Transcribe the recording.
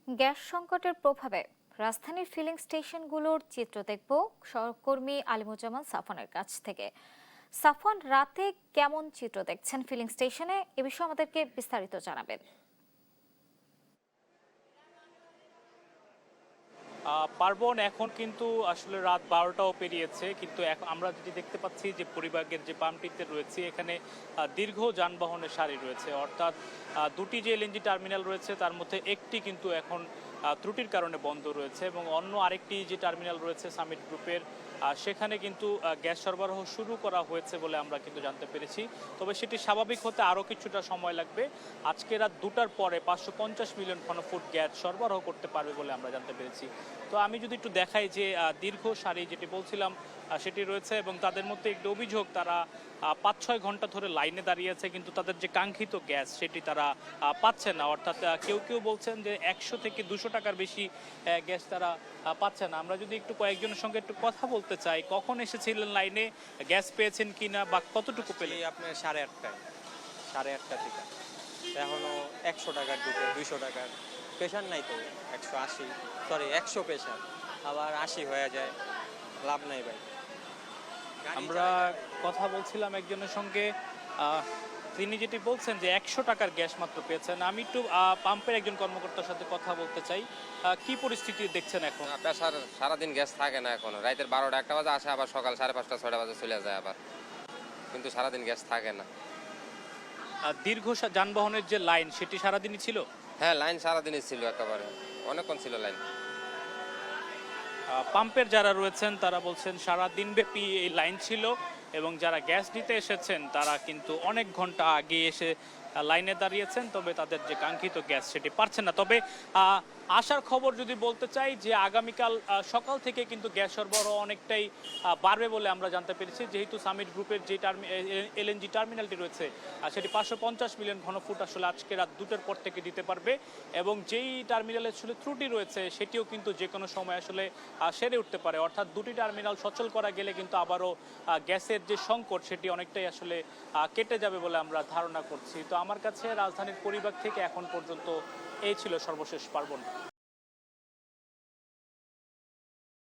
Gas সংকটের প্রভাবে রাজধানীর ফিলিং স্টেশনগুলোর চিত্র দেখব সহকর্মী আলিমুজ্জামান সাফনের কাছ থেকে। সাফন, রাতে কেমন চিত্র দেখছেন ফিলিং স্টেশনে, এ বিষয়ে আমাদেরকে বিস্তারিত জানাবেন। পার্বণ, এখন কিন্তু আসলে রাত 12টাও পেরিয়েছে, কিন্তু আমরা যেটি দেখতে পাচ্ছি যে পরিবাগের যে পাম্পটিতে রয়েছে এখানে দীর্ঘ যানবাহনের সারি রয়েছে। অর্থাৎ দুটি যে এলএনজি টার্মিনাল রয়েছে তার মধ্যে একটি কিন্তু এখন ত্রুটির কারণে বন্ধ রয়েছে এবং অন্য আরেকটি যে টার্মিনাল রয়েছে সামিট গ্রুপের, সেখানে কিন্তু গ্যাস সরবরাহ শুরু করা হয়েছে বলে আমরা কিন্তু জানতে পেরেছি। তবে সেটি স্বাভাবিক হতে আরও কিছুটা সময় লাগবে। আজকে রাত 2টার পরে 550 মিলিয়ন ঘনফুট গ্যাস সরবরাহ করতে পারবে বলে আমরা জানতে পেরেছি। তো আমি যদি একটু দেখাই যে দীর্ঘ সারি যেটি বলছিলাম সেটি রয়েছে এবং তাদের মধ্যে একটি অভিযোগ, তারা 5-6 ঘন্টা ধরে লাইনে দাঁড়িয়ে আছে, কিন্তু তাদের যে কাঙ্ক্ষিত গ্যাস সেটি তারা পাচ্ছে না। অর্থাৎ কেউ কেউ বলছেন যে 100 থেকে 200 টাকার বেশি গ্যাস তারা পাচ্ছে না। আমরা যদি একটু কয়েকজনের সঙ্গে একটু কথা বলতে চাই, কখন এসেছিলেন লাইনে, গ্যাস পেয়েছেন কিনা বা কতটুকু পেলেন? আপনার 8:30টায়, 8:30 থেকে এখনো 100 টাকার দুটো, 200 টাকার প্রেশার নাই তো। 180, সরি 100 প্রেশার, আবার 80 হয়ে যায়, লাভ নাই ভাই। আমরা কথা বলছিলাম একজনের সঙ্গে, তিনি যেটি বলছেন যে 100 টাকার গ্যাস মাত্র পেয়েছেন। আমি একটু পাম্পের একজন কর্মকর্তার সাথে কথা বলতে চাই। কি পরিস্থিতি দেখছেন এখন? প্রেশার সারাদিন গ্যাস থাকে না, এখনো রাতের 12টা 1টা বাজে আসে, আবার সকাল 5:30 6টা বাজে চলে যায় আবার, কিন্তু সারাদিন গ্যাস থাকে না। দীর্ঘ যানবাহনের যে লাইন সেটি সারাদিনই ছিল? হ্যাঁ, লাইন সারাদিনই ছিল, একেবারে অনেকক্ষণ ছিল লাইন। পাম্পের যারা রয়েছেন তারা বলছেন সারা দিনব্যাপী এই লাইন ছিল এবং যারা গ্যাস নিতে এসেছেন তারা কিন্তু অনেক ঘন্টা আগে এসে লাইনে দাঁড়িয়েছেন, তবে তাদের যে কাঙ্ক্ষিত গ্যাস সেটি পাচ্ছেন না। তবে আসার খবর যদি বলতে চাই যে আগামীকাল সকাল থেকে কিন্তু গ্যাস সরবরাহ অনেকটাই বাড়বে বলে আমরা জানতে পেরেছি, যেহেতু সামিট গ্রুপের যে এলএনজি টার্মিনালটি রয়েছে সেটি 550 মিলিয়ন ঘনফুট আসলে আজকে রাত 2টার পর থেকে দিতে পারবে এবং যেই টার্মিনালে আসলে ত্রুটি রয়েছে সেটিও কিন্তু যে কোনো সময় আসলে সেরে উঠতে পারে। অর্থাৎ দুটি টার্মিনাল সচল করা গেলে কিন্তু আবারও গ্যাসের যে সংকট সেটি অনেকটাই আসলে কেটে যাবে বলে আমরা ধারণা করছি। তো আমার কাছে রাজধানীর পরিবার থেকে এখন পর্যন্ত এই ছিল সর্বশেষ পার্বণ।